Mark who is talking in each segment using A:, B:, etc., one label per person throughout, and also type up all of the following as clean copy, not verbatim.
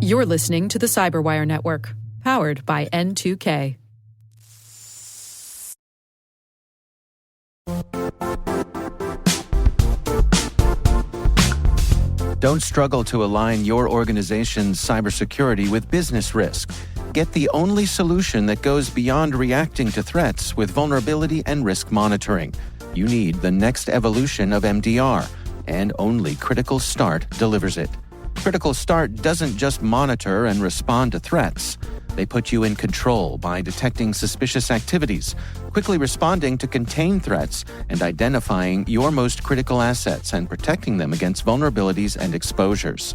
A: You're listening to the CyberWire Network, powered by N2K.
B: Don't struggle to align your organization's cybersecurity with business risk. Get the only solution that goes beyond reacting to threats with vulnerability and risk monitoring. You need the next evolution of MDR, and only Critical Start delivers it. Critical Start doesn't just monitor and respond to threats. They put you in control by detecting suspicious activities, quickly responding to contain threats, and identifying your most critical assets and protecting them against vulnerabilities and exposures.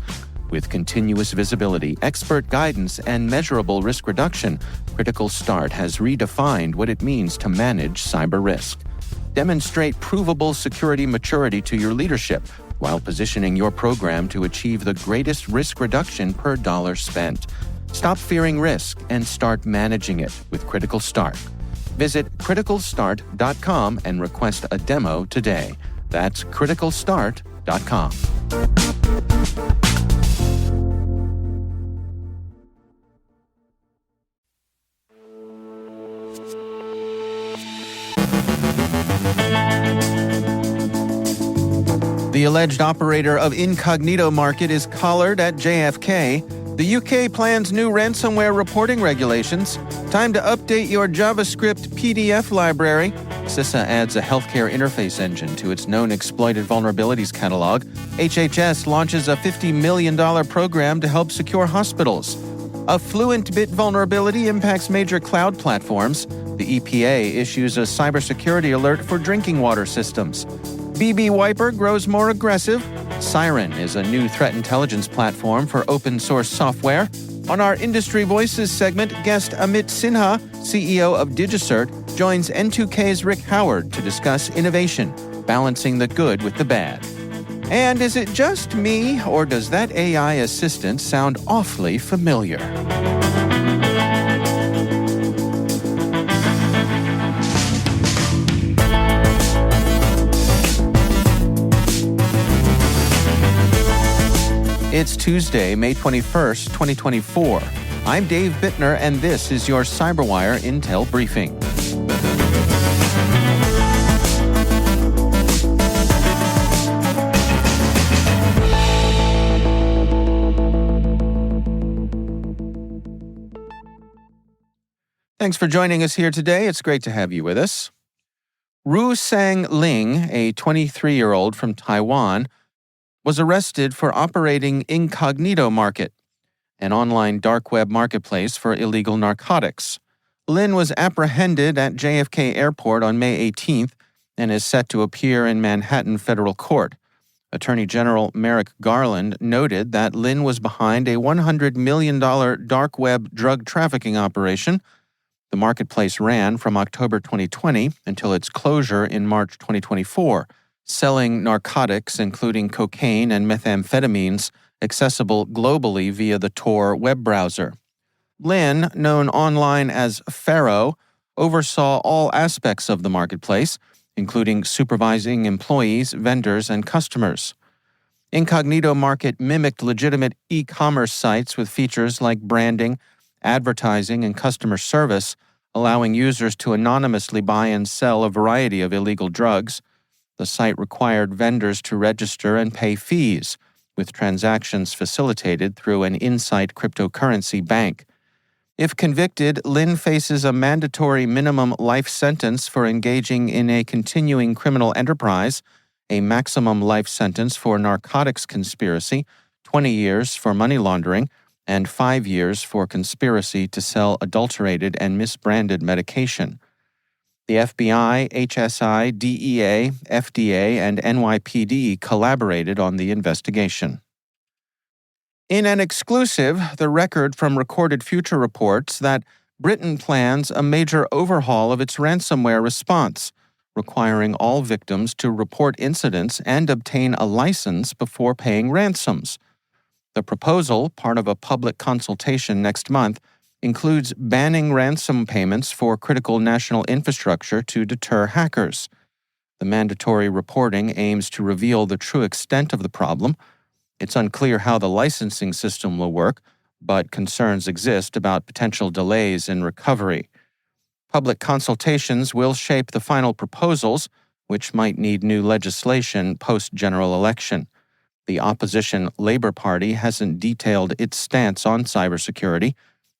B: With continuous visibility, expert guidance, and measurable risk reduction, Critical Start has redefined what it means to manage cyber risk. Demonstrate provable security maturity to your leadership while positioning your program to achieve the greatest risk reduction per dollar spent. Stop fearing risk and start managing it with Critical Start. Visit criticalstart.com and request a demo today. That's criticalstart.com. The alleged operator of Incognito Market is collared at JFK. The UK plans new ransomware reporting regulations. Time to update your JavaScript PDF library. CISA adds a healthcare interface engine to its Known Exploited Vulnerabilities catalog. HHS launches a $50 million program to help secure hospitals. A Fluent Bit vulnerability impacts major cloud platforms. The EPA issues a cybersecurity alert for drinking water systems. BiBi Wiper grows more aggressive. Siren is a new threat intelligence platform for open-source software. On our Industry Voices segment, guest Amit Sinha, CEO of DigiCert, joins N2K's Rick Howard to discuss innovation, balancing the good with the bad. And is it just me, or does that AI assistant sound awfully familiar? It's Tuesday, May 21st, 2024. I'm Dave Bittner, and this is your CyberWire Intel Briefing. Thanks for joining us here today. It's great to have you with us. Ru Sang Ling, a 23-year-old from Taiwan, was arrested for operating Incognito Market, an online dark web marketplace for illegal narcotics. Lin was apprehended at JFK Airport on May 18th and is set to appear in Manhattan federal court. Attorney General Merrick Garland noted that Lin was behind a $100 million dark web drug trafficking operation. The marketplace ran from October 2020 until its closure in March 2024. Selling narcotics, including cocaine and methamphetamines, accessible globally via the Tor web browser. Lin, known online as Pharaoh, oversaw all aspects of the marketplace, including supervising employees, vendors, and customers. Incognito Market mimicked legitimate e-commerce sites with features like branding, advertising, and customer service, allowing users to anonymously buy and sell a variety of illegal drugs. The site required vendors to register and pay fees, with transactions facilitated through an Insight cryptocurrency bank. If convicted, Lin faces a mandatory minimum life sentence for engaging in a continuing criminal enterprise, a maximum life sentence for narcotics conspiracy, 20 years for money laundering, and 5 years for conspiracy to sell adulterated and misbranded medication. The FBI, HSI, DEA, FDA, and NYPD collaborated on the investigation. In an exclusive, The Record from Recorded Future reports that Britain plans a major overhaul of its ransomware response, requiring all victims to report incidents and obtain a license before paying ransoms. The proposal, part of a public consultation next month, includes banning ransom payments for critical national infrastructure to deter hackers. The mandatory reporting aims to reveal the true extent of the problem. It's unclear how the licensing system will work, but concerns exist about potential delays in recovery. Public consultations will shape the final proposals, which might need new legislation post-general election. The opposition Labour Party hasn't detailed its stance on cybersecurity.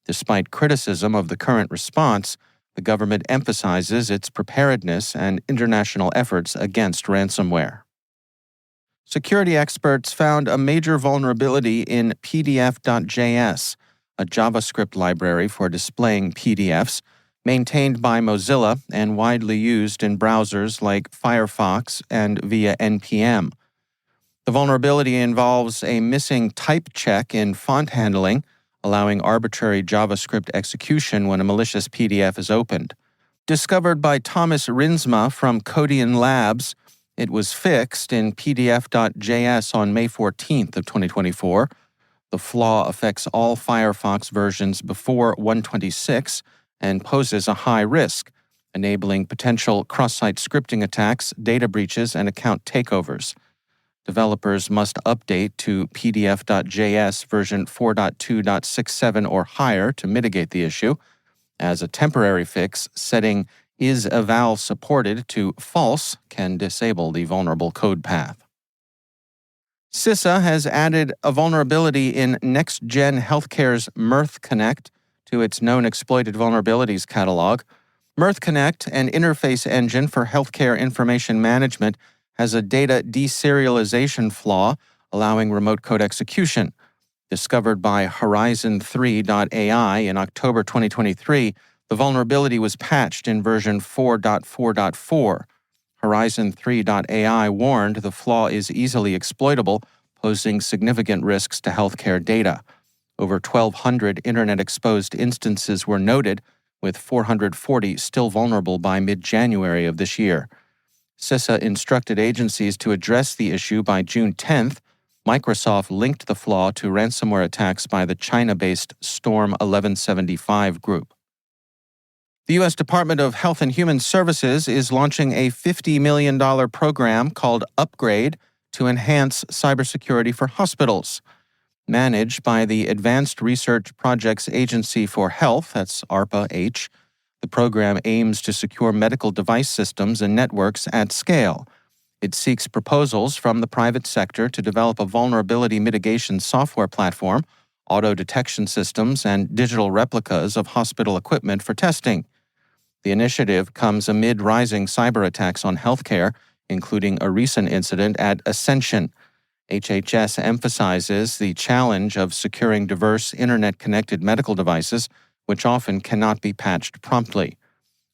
B: Despite criticism of the current response, the government emphasizes its preparedness and international efforts against ransomware. Security experts found a major vulnerability in PDF.js, a JavaScript library for displaying PDFs, maintained by Mozilla and widely used in browsers like Firefox and via NPM. The vulnerability involves a missing type check in font handling, allowing arbitrary JavaScript execution when a malicious PDF is opened. Discovered by Thomas Rinsma from Codian Labs, it was fixed in PDF.js on May 14th of 2024. The flaw affects all Firefox versions before 1.26 and poses a high risk, enabling potential cross-site scripting attacks, data breaches, and account takeovers. Developers must update to PDF.js version 4.2.67 or higher to mitigate the issue. As a temporary fix, setting "is eval supported" to false can disable the vulnerable code path. CISA has added a vulnerability in Next-Gen Healthcare's Mirth Connect to its Known Exploited Vulnerabilities catalog. Mirth Connect, an interface engine for healthcare information management, has a data deserialization flaw, allowing remote code execution. Discovered by Horizon3.ai in October 2023, the vulnerability was patched in version 4.4.4. Horizon3.ai warned the flaw is easily exploitable, posing significant risks to healthcare data. Over 1,200 internet-exposed instances were noted, with 440 still vulnerable by mid-January of this year. CISA instructed agencies to address the issue by June 10th. Microsoft linked the flaw to ransomware attacks by the China-based Storm 1175 group. The U.S. Department of Health and Human Services is launching a $50 million program called Upgrade to enhance cybersecurity for hospitals. Managed by the Advanced Research Projects Agency for Health, that's ARPA-H, the program aims to secure medical device systems and networks at scale. It seeks proposals from the private sector to develop a vulnerability mitigation software platform, auto detection systems, and digital replicas of hospital equipment for testing. The initiative comes amid rising cyber attacks on healthcare, including a recent incident at Ascension. HHS emphasizes the challenge of securing diverse internet-connected medical devices, which often cannot be patched promptly.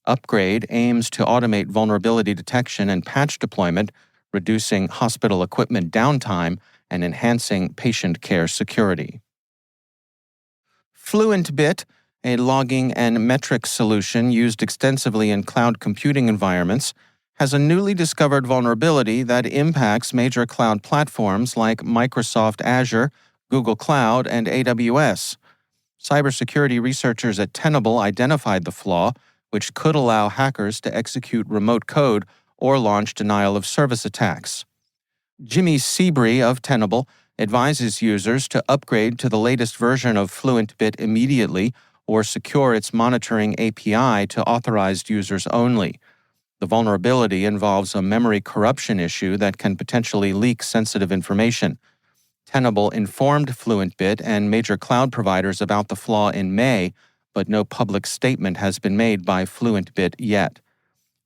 B: Upgrade aims to automate vulnerability detection and patch deployment, reducing hospital equipment downtime and enhancing patient care security. Fluent Bit, a logging and metrics solution used extensively in cloud computing environments, has a newly discovered vulnerability that impacts major cloud platforms like Microsoft Azure, Google Cloud, and AWS. Cybersecurity researchers at Tenable identified the flaw, which could allow hackers to execute remote code or launch denial-of-service attacks. Jimmy Seabree of Tenable advises users to upgrade to the latest version of Fluent Bit immediately or secure its monitoring API to authorized users only. The vulnerability involves a memory corruption issue that can potentially leak sensitive information. Tenable informed Fluent Bit and major cloud providers about the flaw in May, but no public statement has been made by Fluent Bit yet.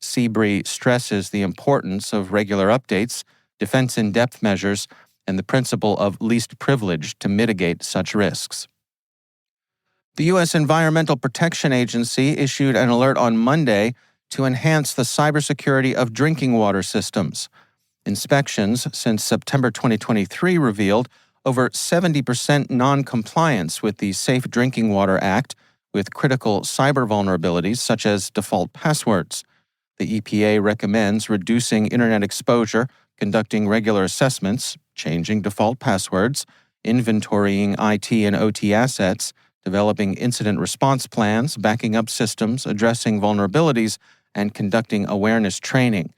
B: Seabree stresses the importance of regular updates, defense in-depth measures, and the principle of least privilege to mitigate such risks. The U.S. Environmental Protection Agency issued an alert on Monday to enhance the cybersecurity of drinking water systems. Inspections since September 2023 revealed over 70% non-compliance with the Safe Drinking Water Act, with critical cyber vulnerabilities such as default passwords. The EPA recommends reducing internet exposure, conducting regular assessments, changing default passwords, inventorying IT and OT assets, developing incident response plans, backing up systems, addressing vulnerabilities, and conducting awareness training.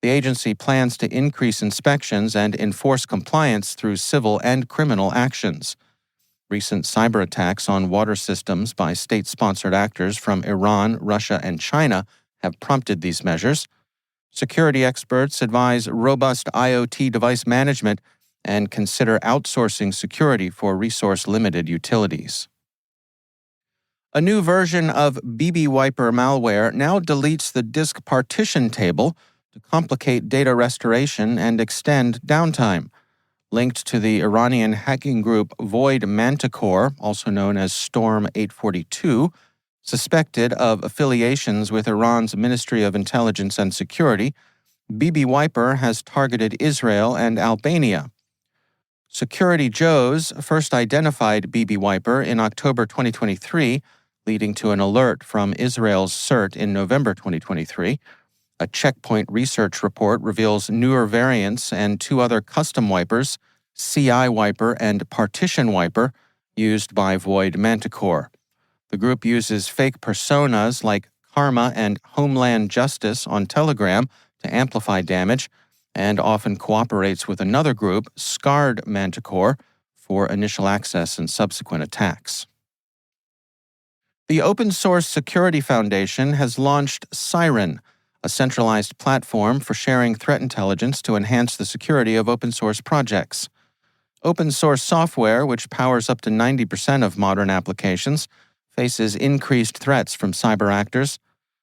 B: The agency plans to increase inspections and enforce compliance through civil and criminal actions. Recent cyber attacks on water systems by state-sponsored actors from Iran, Russia, and China have prompted these measures. Security experts advise robust IoT device management and consider outsourcing security for resource-limited utilities. A new version of BiBi Wiper malware now deletes the disk partition table to complicate data restoration and extend downtime. Linked to the Iranian hacking group Void Manticore, also known as Storm 842, suspected of affiliations with Iran's Ministry of Intelligence and Security, BiBi Wiper has targeted Israel and Albania. Security Joes first identified BiBi Wiper in October 2023, leading to an alert from Israel's CERT in November 2023. A Checkpoint research report reveals newer variants and two other custom wipers, CI Wiper and Partition Wiper, used by Void Manticore. The group uses fake personas like Karma and Homeland Justice on Telegram to amplify damage, and often cooperates with another group, Scarred Manticore, for initial access and subsequent attacks. The Open Source Security Foundation has launched Siren, a centralized platform for sharing threat intelligence to enhance the security of open source projects. Open source software, which powers up to 90% of modern applications, faces increased threats from cyber actors.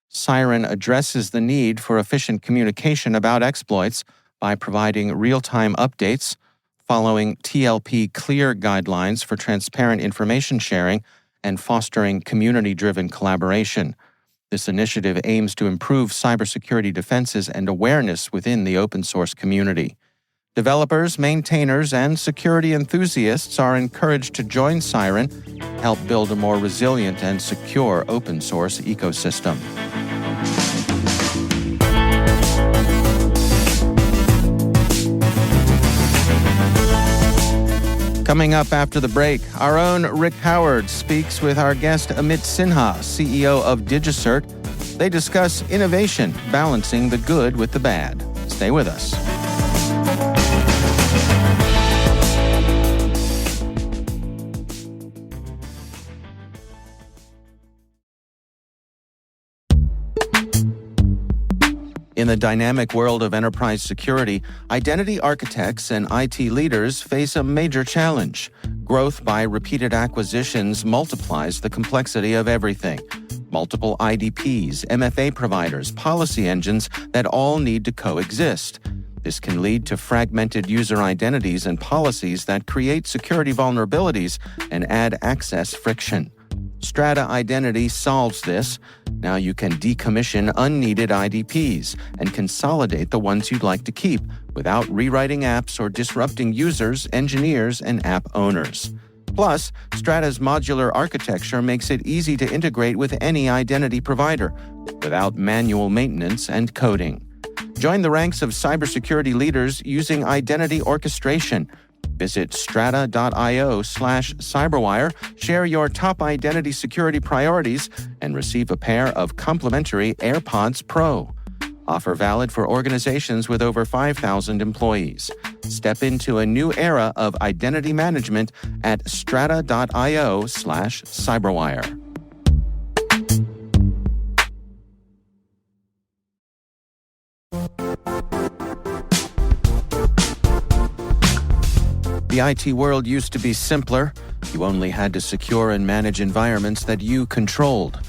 B: Siren addresses the need for efficient communication about exploits by providing real-time updates, following TLP clear guidelines for transparent information sharing, and fostering community-driven collaboration. This initiative aims to improve cybersecurity defenses and awareness within the open source community. Developers, maintainers, and security enthusiasts are encouraged to join Siren to help build a more resilient and secure open source ecosystem. Coming up after the break, our own Rick Howard speaks with our guest Amit Sinha, CEO of DigiCert. They discuss innovation, balancing the good with the bad. Stay with us. In the dynamic world of enterprise security, identity architects and IT leaders face a major challenge. Growth by repeated acquisitions multiplies the complexity of everything. Multiple IDPs, MFA providers, policy engines that all need to coexist. This can lead to fragmented user identities and policies that create security vulnerabilities and add access friction. Strata Identity solves this. Now you can decommission unneeded IDPs and consolidate the ones you'd like to keep without rewriting apps or disrupting users, engineers, and app owners. Plus, Strata's modular architecture makes it easy to integrate with any identity provider without manual maintenance and coding. Join the ranks of cybersecurity leaders using identity orchestration. Visit strata.io/cyberwire, share your top identity security priorities, and receive a pair of complimentary AirPods Pro. Offer valid for organizations with over 5,000 employees. Step into a new era of identity management at strata.io/cyberwire. The IT world used to be simpler. You only had to secure and manage environments that you controlled.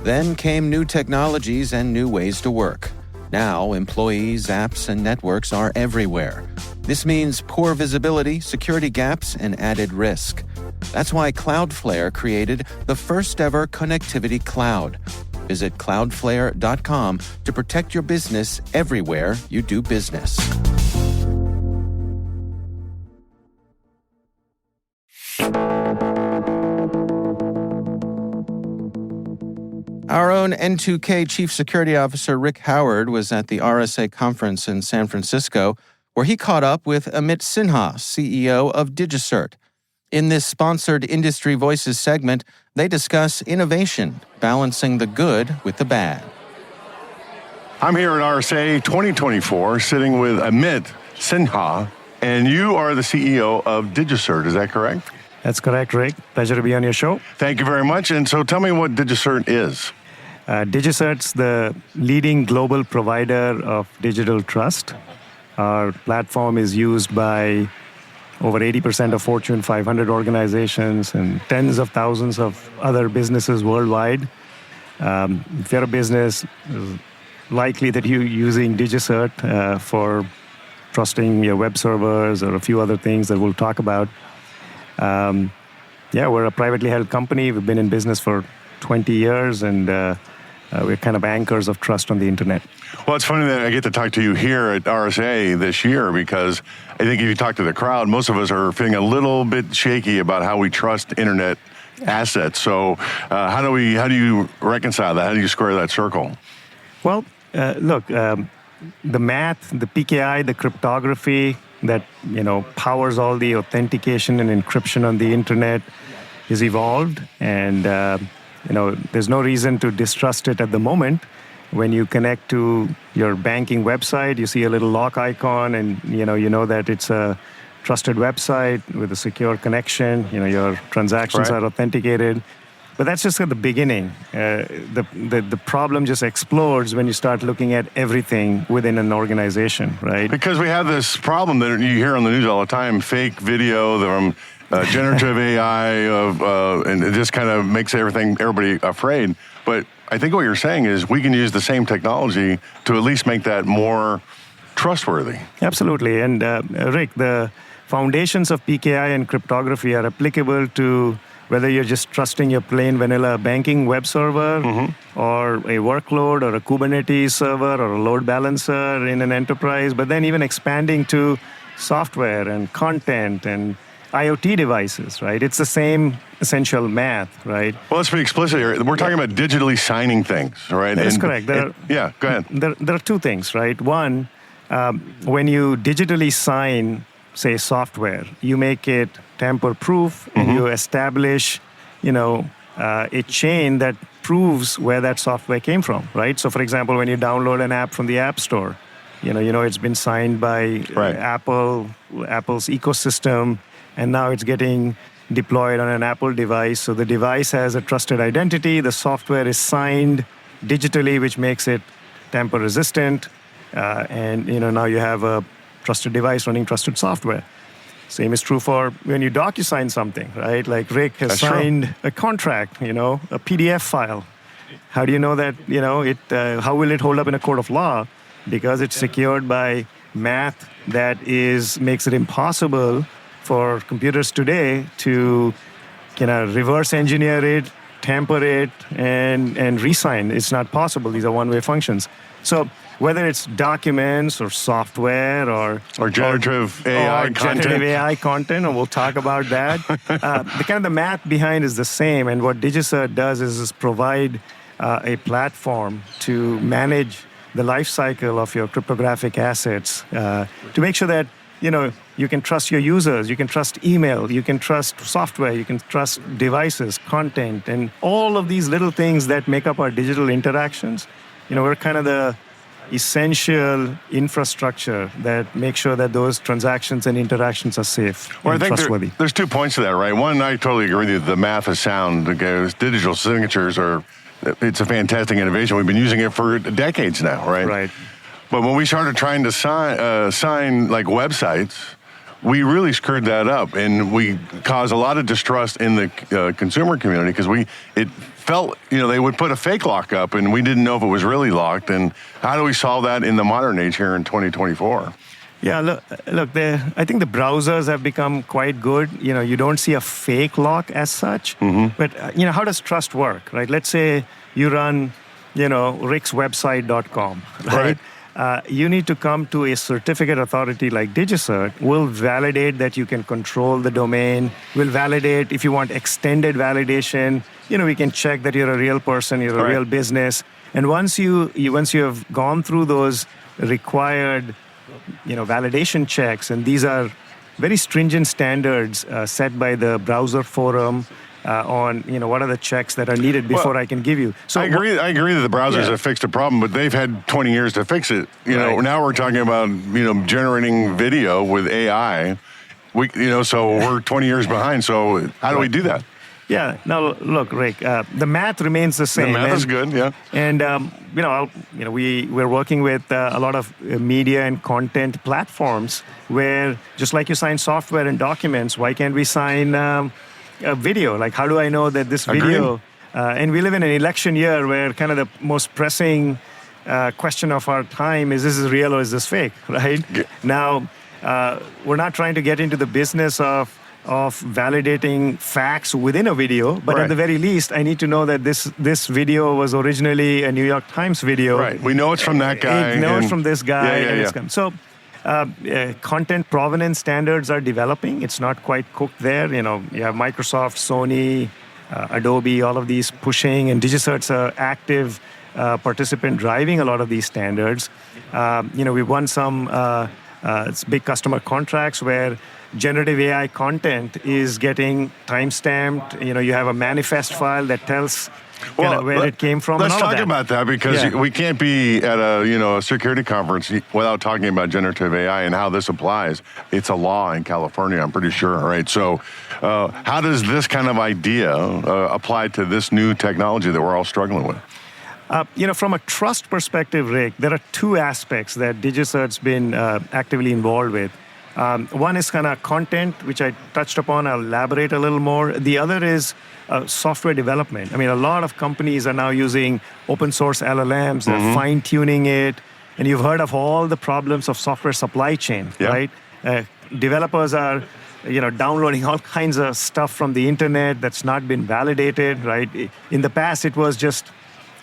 B: Then came new technologies and new ways to work. Now, employees, apps, and networks are everywhere. This means poor visibility, security gaps, and added risk. That's why Cloudflare created the first-ever connectivity cloud. Visit cloudflare.com to protect your business everywhere you do business. Our own N2K Chief Security Officer Rick Howard was at the RSA conference in San Francisco, where he caught up with Amit Sinha, CEO of DigiCert. In this sponsored Industry Voices segment, they discuss innovation, balancing the good with the bad.
C: I'm here at RSA 2024 sitting with Amit Sinha, and you are the CEO of DigiCert, is that correct?
D: That's correct, Rick. Pleasure to be on your show.
C: Thank you very much. And so tell me what DigiCert is.
D: DigiCert's the leading global provider of digital trust. Our platform is used by over 80% of Fortune 500 organizations and tens of thousands of other businesses worldwide. If you're a business, it's likely that you're using DigiCert for trusting your web servers or a few other things that we'll talk about. We're a privately held company. We've been in business for 20 years, and we're kind of anchors of trust on the internet.
C: Well, it's funny that I get to talk to you here at RSA this year, because I think if you talk to the crowd, most of us are feeling a little bit shaky about how we trust internet assets. So how do you reconcile that? How do you square that circle?
D: Well, the math, the PKI, the cryptography that powers all the authentication and encryption on the internet is evolved, and there's no reason to distrust it at the moment. When you connect to your banking website, you see a little lock icon, and you know that it's a trusted website with a secure connection. Your transactions are authenticated. But that's just at the beginning. The problem just explodes when you start looking at everything within an organization, right?
C: Because we have this problem that you hear on the news all the time: fake video from generative AI, and it just kind of makes everybody afraid. But I think what you're saying is we can use the same technology to at least make that more trustworthy.
D: Absolutely. And Rick, the foundations of PKI and cryptography are applicable to whether you're just trusting your plain vanilla banking web server or a workload or a Kubernetes server or a load balancer in an enterprise, but then even expanding to software and content and IoT devices, right? It's the same essential math, right?
C: Well, let's be explicit here. We're talking about digitally signing things, right?
D: That is correct.
C: Go ahead.
D: There are two things, right? One, when you digitally sign, say, software, you make it tamper-proof, and you establish, a chain that proves where that software came from, right? So, for example, when you download an app from the App Store, it's been signed by Apple's ecosystem, and now it's getting deployed on an Apple device. So the device has a trusted identity. The software is signed digitally, which makes it tamper-resistant, and now you have a trusted device running trusted software. Same is true for when you DocuSign something, right? Like Rick has signed a contract, a PDF file. How do you know that, how will it hold up in a court of law? Because it's secured by math that makes it impossible for computers today to reverse engineer it, tamper it, and re-sign. It's not possible. These are one-way functions. So whether it's documents or software or
C: generative AI
D: content, and we'll talk about that. The math behind is the same, and what DigiCert does is provide a platform to manage the life cycle of your cryptographic assets to make sure that you can trust your users, you can trust email, you can trust software, you can trust devices, content, and all of these little things that make up our digital interactions. We're kind of the essential infrastructure that makes sure that those transactions and interactions are safe and trustworthy.
C: There's 2 points to that, right? One, I totally agree with you. The math is sound. Digital signatures it's a fantastic innovation. We've been using it for decades now, right?
D: Right.
C: But when we started trying to sign like websites, we really screwed that up, and we caused a lot of distrust in the consumer community, because it felt, they would put a fake lock up, and we didn't know if it was really locked. And how do we solve that in the modern age here in 2024?
D: Yeah, look, I think the browsers have become quite good. You don't see a fake lock as such. But, how does trust work, right? Let's say you run, rickswebsite.com, right? You need to come to a certificate authority like DigiCert. We'll validate that you can control the domain. We'll validate if you want extended validation. We can check that you're a real person, you're a real business. And once you have gone through those required, validation checks, and these are very stringent standards set by the Browser Forum on what are the checks that are needed before I can give you. So
C: I agree that the browsers have fixed a problem, but they've had 20 years to fix it. Now we're talking about generating video with AI. So we're 20 years behind. So how do we do that?
D: Yeah. Now, look, Rick, the math remains the same.
C: The math is good, yeah.
D: And we're working with a lot of media and content platforms where, just like you sign software and documents, why can't we sign a video? Like, how do I know that this video? And we live in an election year where kind of the most pressing question of our time is: is this real or is this fake? Right?
C: Yeah.
D: Now, we're not trying to get into the business of validating facts within a video, but at the very least, I need to know that this video was originally a New York Times video.
C: Right. We know it's from that guy.
D: We know it's from this guy.
C: Yeah.
D: So, content provenance standards are developing. It's not quite cooked there. You have Microsoft, Sony, Adobe, all of these pushing, and DigiCert's an active participant driving a lot of these standards. We've won some big customer contracts where generative AI content is getting time-stamped. You have a manifest file that tells where it came from.
C: Let's
D: and all
C: talk about that, because we can't be at a security conference without talking about generative AI and how this applies. It's a law in California, I'm pretty sure, right? So how does this kind of idea apply to this new technology that we're all struggling with?
D: From a trust perspective, Rick, there are two aspects that DigiCert's been actively involved with. One is kind of content, which I touched upon. I'll elaborate a little more. The other is software development. I mean, a lot of companies are now using open source LLMs. They're fine-tuning it. And you've heard of all the problems of software supply chain, right? Developers are downloading all kinds of stuff from the internet that's not been validated, right? In the past, it was just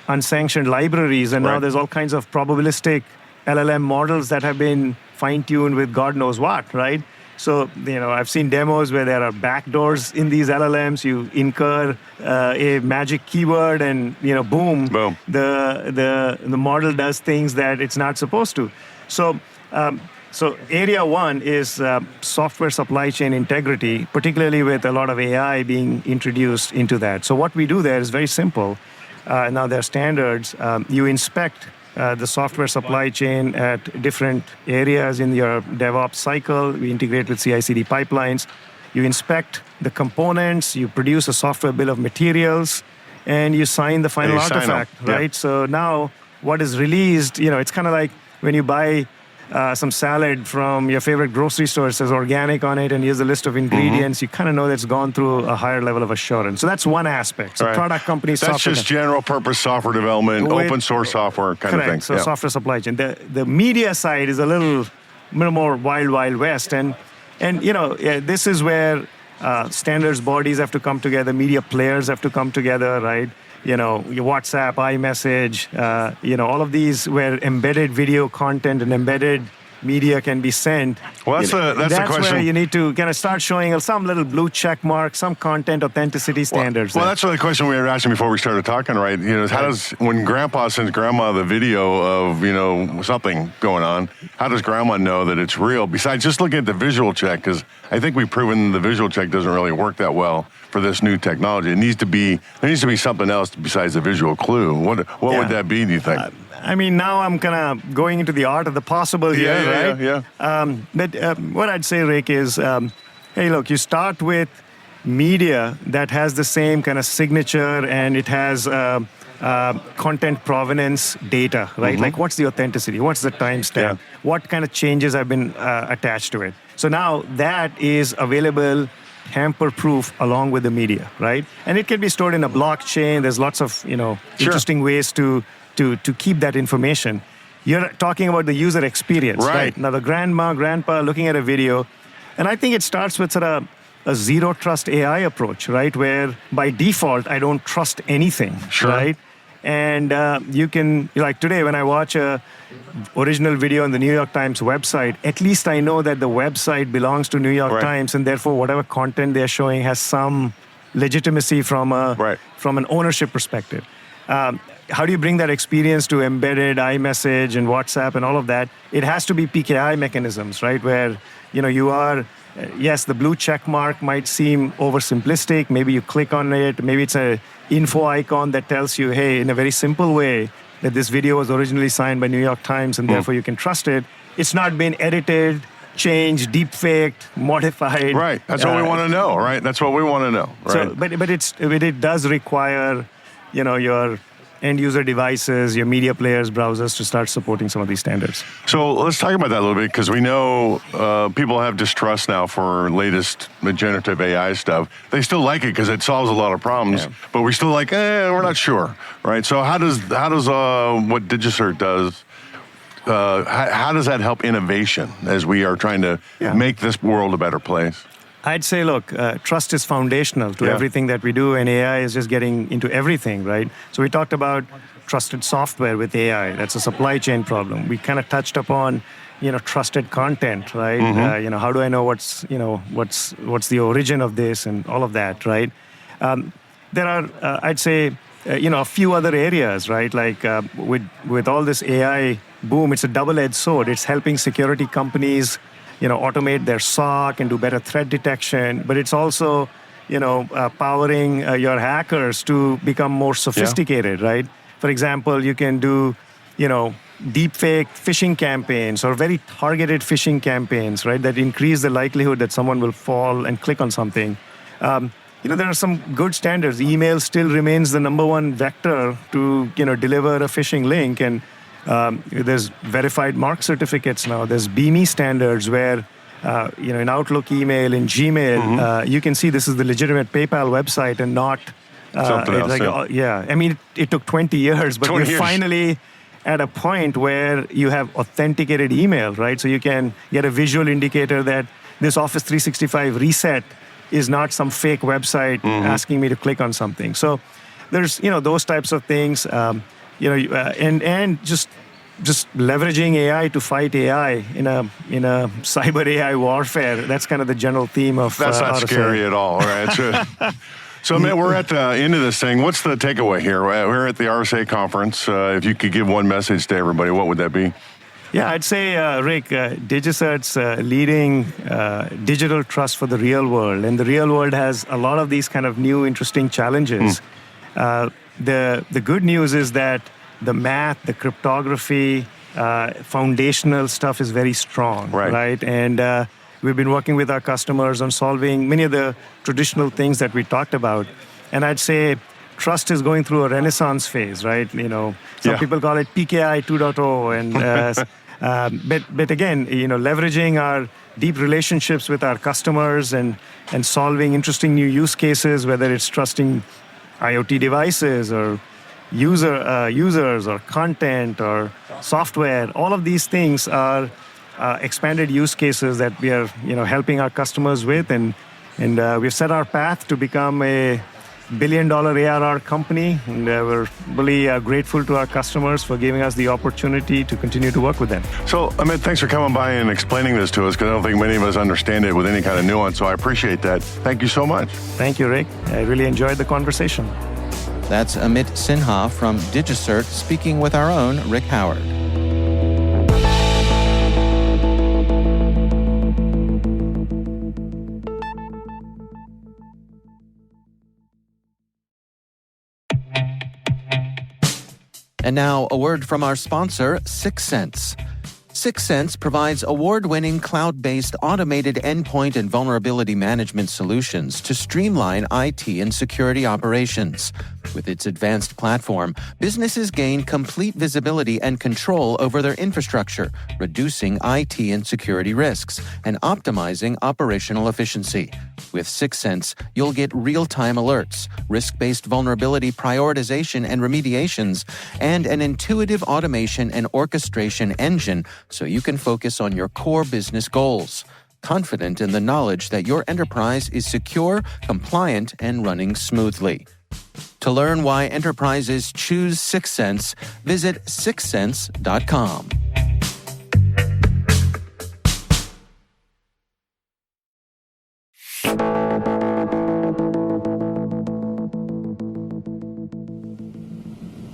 D: unsanctioned libraries, and now there's all kinds of probabilistic LLM models that have been fine-tuned with God knows what, right? So, I've seen demos where there are backdoors in these LLMs. You incur a magic keyword and, boom. The model does things that it's not supposed to. So, area one is software supply chain integrity, particularly with a lot of AI being introduced into that. So what we do there is very simple. Now there are standards. You inspect the software supply chain at different areas in your DevOps cycle. We integrate with CI/CD pipelines. You inspect the components, you produce a software bill of materials, and you sign the final artifact, right? So now what is released, it's kind of like when you buy some salad from your favorite grocery store, it says organic on it, and here's a list of ingredients. You kind of know that it's gone through a higher level of assurance. So that's one aspect. So product companies,
C: that's just general purpose software development, open source software kind of thing.
D: So software supply chain. The media side is a little more wild west, and this is where standards bodies have to come together, media players have to come together, right? Your WhatsApp, iMessage, all of these where embedded video content and embedded media can be sent.
C: Well, that's the question.
D: Where you need to kind of start showing some little blue check mark, some content authenticity standards.
C: Well, that's the question we were asking before we started talking, right? How does, when Grandpa sends Grandma the video of, something going on, how does Grandma know that it's real? Besides just looking at the visual check, because I think we've proven the visual check doesn't really work that well for this new technology. There needs to be something else besides the visual clue. What would that be, do you think?
D: Now I'm kind of going into the art of the possible here, right?
C: Yeah.
D: But what I'd say, Rick, is, hey, look, you start with media that has the same kind of signature, and it has content provenance data, right? Like, what's the authenticity? What's the timestamp? What kind of changes have been attached to it? So now that is available, tamper-proof, along with the media, right? And it can be stored in a blockchain. There's lots of, interesting ways to keep that information. You're talking about the user experience, right? Now, the grandpa looking at a video, and I think it starts with sort of a zero trust AI approach, right? Where by default, I don't trust anything, right? And you can, like today, when I watch a original video on the New York Times website, at least I know that the website belongs to New York Times, and therefore whatever content they're showing has some legitimacy from an ownership perspective. How do you bring that experience to embedded iMessage and WhatsApp and all of that? It has to be PKI mechanisms, right? Where you are yes, the blue check mark might seem oversimplistic. Maybe you click on it. Maybe it's a info icon that tells you, hey, in a very simple way, that this video was originally signed by New York Times and therefore you can trust it. It's not been edited, changed, deepfaked, modified.
C: Right. That's what we want to know, right? That's what we want to know, right?
D: So, but it does require, your end user devices, your media players, browsers to start supporting some of these standards.
C: So let's talk about that a little bit, because we know people have distrust now for latest generative AI stuff. They still like it because it solves a lot of problems, but we're still like, we're not sure, right? So how does what DigiCert does? How does that help innovation as we are trying to make this world a better place?
D: I'd say, look, trust is foundational to everything that we do, and AI is just getting into everything, right? So we talked about trusted software with AI. That's a supply chain problem. We kind of touched upon, trusted content, right? How do I know what's the origin of this and all of that, right? There are, I'd say, a few other areas, right? Like with all this AI boom, it's a double-edged sword. It's helping security companies automate their SOC and do better threat detection, but it's also, powering your hackers to become more sophisticated, right? For example, you can do, deepfake phishing campaigns or very targeted phishing campaigns, right? That increase the likelihood that someone will fall and click on something. There are some good standards. Email still remains the number one vector to, deliver a phishing link, and there's verified mark certificates now. There's BiBi standards where, in Outlook email, in Gmail, you can see this is the legitimate PayPal website and not
C: something else.
D: I mean, it took 20 years, but we're finally at a point where you have authenticated email, right? So you can get a visual indicator that this Office 365 reset is not some fake website asking me to click on something. So there's, those types of things. And just leveraging AI to fight AI in a cyber AI warfare. That's kind of the general theme of.
C: That's not scary at all, right? So, Amit, we're at the end of this thing. What's the takeaway here? We're at the RSA conference. If you could give one message to everybody, what would that be?
D: Yeah, I'd say, Rick, DigiCert's leading digital trust for the real world, and the real world has a lot of these kind of new, interesting challenges. The good news is that the math, the cryptography, foundational stuff is very strong, right? And we've been working with our customers on solving many of the traditional things that we talked about. And I'd say trust is going through a renaissance phase, right? Some people call it PKI 2.0, and but again, leveraging our deep relationships with our customers and solving interesting new use cases, whether it's trusting IoT devices or users or content or software. All of these things are expanded use cases that we are helping our customers with, and we've set our path to become a $1 billion ARR company, and we're really grateful to our customers for giving us the opportunity to continue to work with them.
C: So, Amit, thanks for coming by and explaining this to us, because I don't think many of us understand it with any kind of nuance, so I appreciate that. Thank you so much.
D: Thank you, Rick. I really enjoyed the conversation.
B: That's Amit Sinha from DigiCert speaking with our own Rick Howard. And now, a word from our sponsor, 6sense. 6sense provides award-winning cloud-based automated endpoint and vulnerability management solutions to streamline IT and security operations. With its advanced platform, businesses gain complete visibility and control over their infrastructure, reducing IT and security risks and optimizing operational efficiency. With 6sense, you'll get real-time alerts, risk-based vulnerability prioritization and remediations, and an intuitive automation and orchestration engine so you can focus on your core business goals, confident in the knowledge that your enterprise is secure, compliant, and running smoothly. To learn why enterprises choose 6sense, visit 6sense.com.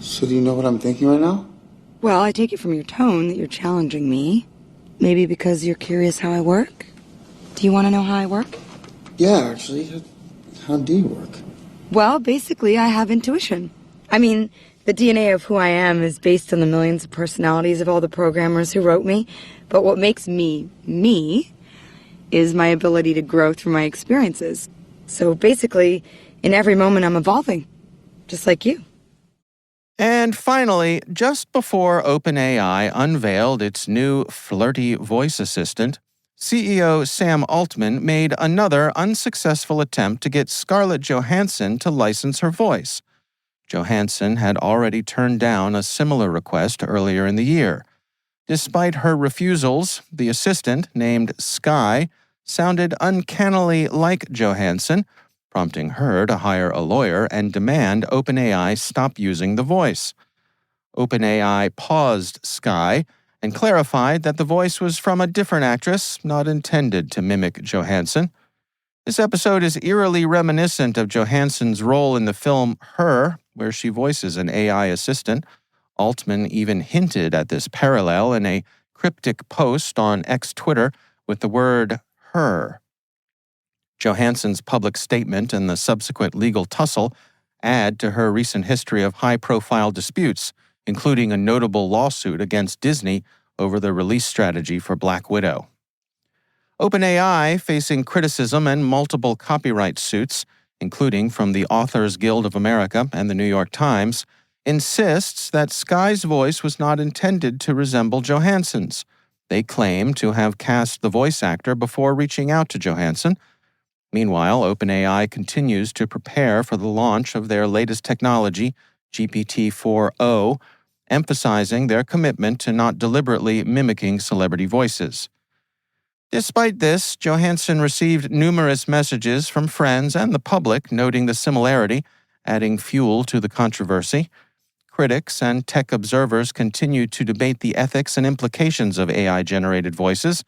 E: So do you know what I'm thinking right now?
F: Well, I take it from your tone that you're challenging me. Maybe because you're curious how I work?
E: Do you want to know how I work?
F: Yeah, actually. How do you work?
E: Well, basically, I have intuition. I mean, the DNA of who I am is based on the millions of personalities of all the programmers who wrote me. But what makes me, me, is my ability to grow through my experiences. So basically, in every moment, I'm evolving. Just like you.
B: And finally, just before OpenAI unveiled its new flirty voice assistant, CEO Sam Altman made another unsuccessful attempt to get Scarlett Johansson to license her voice. Johansson had already turned down a similar request earlier in the year. Despite her refusals, the assistant, named Sky, sounded uncannily like Johansson, prompting her to hire a lawyer and demand OpenAI stop using the voice. OpenAI paused Sky and clarified that the voice was from a different actress, not intended to mimic Johansson. This episode is eerily reminiscent of Johansson's role in the film Her, where she voices an AI assistant. Altman even hinted at this parallel in a cryptic post on X-Twitter with the word her. Johansson's public statement and the subsequent legal tussle add to her recent history of high-profile disputes, including a notable lawsuit against Disney over the release strategy for Black Widow. OpenAI, facing criticism and multiple copyright suits, including from the Authors Guild of America and the New York Times, insists that Sky's voice was not intended to resemble Johansson's. They claim to have cast the voice actor before reaching out to Johansson. Meanwhile, OpenAI continues to prepare for the launch of their latest technology, GPT-4o, emphasizing their commitment to not deliberately mimicking celebrity voices. Despite this, Johansson received numerous messages from friends and the public noting the similarity, adding fuel to the controversy. Critics and tech observers continue to debate the ethics and implications of AI-generated voices,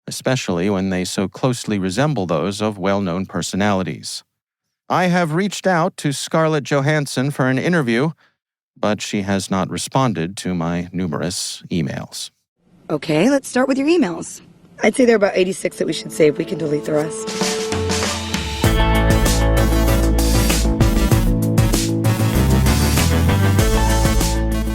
B: especially when they so closely resemble those of well-known personalities. I have reached out to Scarlett Johansson for an interview, but she has not responded to my numerous emails.
E: Okay, let's start with your emails. I'd say there are about 86 that we should save. We can delete the rest.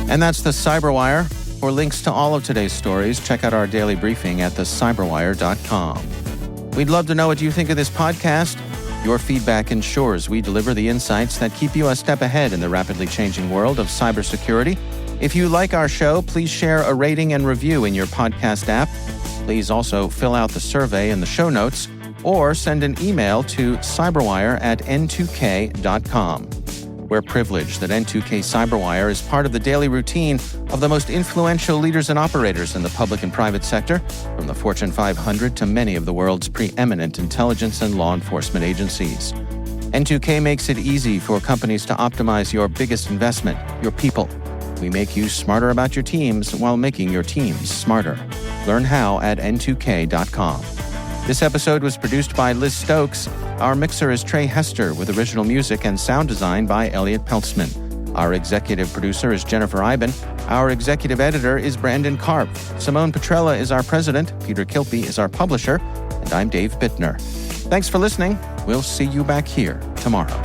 B: And that's the CyberWire. For links to all of today's stories, check out our daily briefing at thecyberwire.com. We'd love to know what you think of this podcast. Your feedback ensures we deliver the insights that keep you a step ahead in the rapidly changing world of cybersecurity. If you like our show, please share a rating and review in your podcast app. Please also fill out the survey in the show notes or send an email to cyberwire@n2k.com. We're privileged that N2K CyberWire is part of the daily routine of the most influential leaders and operators in the public and private sector, from the Fortune 500 to many of the world's preeminent intelligence and law enforcement agencies. N2K makes it easy for companies to optimize your biggest investment, your people. We make you smarter about your teams while making your teams smarter. Learn how at n2k.com. This episode was produced by Liz Stokes. Our mixer is Trey Hester with original music and sound design by Elliot Peltzman. Our executive producer is Jennifer Eiben. Our executive editor is Brandon Karp. Simone Petrella is our president. Peter Kilpie is our publisher. And I'm Dave Bittner. Thanks for listening. We'll see you back here tomorrow.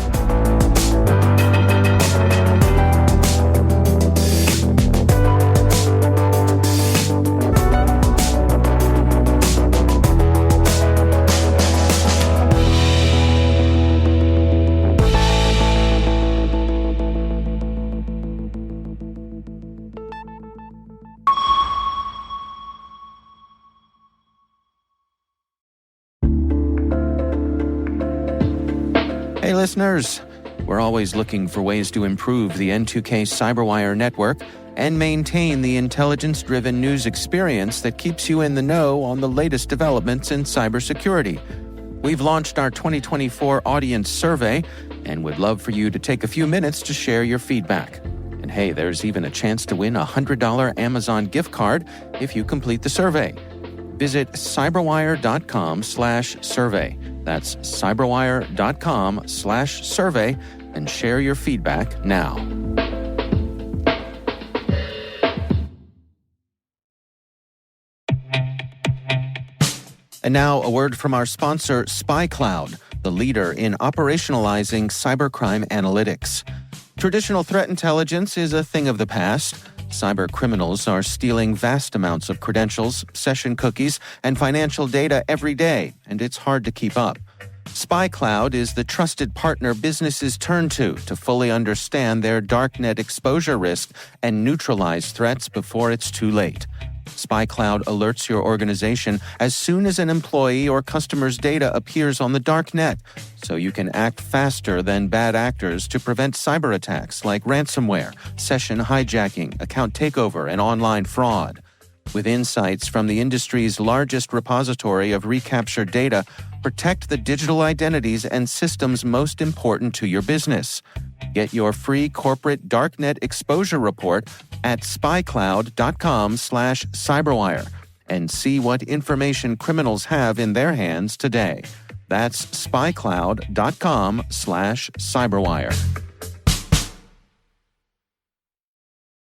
B: Hey listeners, we're always looking for ways to improve the N2K CyberWire network and maintain the intelligence-driven news experience that keeps you in the know on the latest developments in cybersecurity. We've launched our 2024 audience survey and would love for you to take a few minutes to share your feedback. And hey, there's even a chance to win a $100 Amazon gift card if you complete the survey. Visit cyberwire.com/survey. That's cyberwire.com/survey and share your feedback now. And now a word from our sponsor, SpyCloud, the leader in operationalizing cybercrime analytics. Traditional threat intelligence is a thing of the past. Cyber criminals are stealing vast amounts of credentials, session cookies, and financial data every day, and it's hard to keep up. SpyCloud is the trusted partner businesses turn to fully understand their darknet exposure risk and neutralize threats before it's too late. SpyCloud alerts your organization as soon as an employee or customer's data appears on the darknet, so you can act faster than bad actors to prevent cyber attacks like ransomware, session hijacking, account takeover, and online fraud. With insights from the industry's largest repository of recaptured data, protect the digital identities and systems most important to your business. Get your free corporate darknet exposure report at spycloud.com/cyberwire and see what information criminals have in their hands today. That's spycloud.com/cyberwire.